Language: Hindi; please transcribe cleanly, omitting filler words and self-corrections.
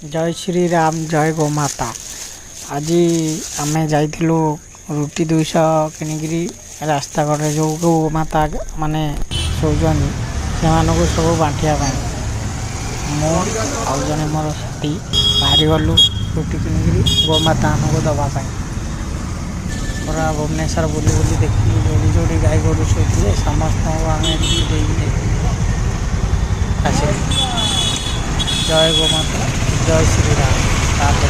जय श्री राम जय गोमाता। आज आम जाइलु रुटी 200 किनिकी रास्ता कड़े जो गोमाता माने शोचन से सब बांटिया मुझे मोर साथी बाहरी गलु रुटी किनिकी गोमाता आमको दवापाई पूरा भुवनेश्वर बुली बुली देखिलु जो जो गाई गोरु शोचे समस्त आम जय गोमाता जय श्री राम। राधे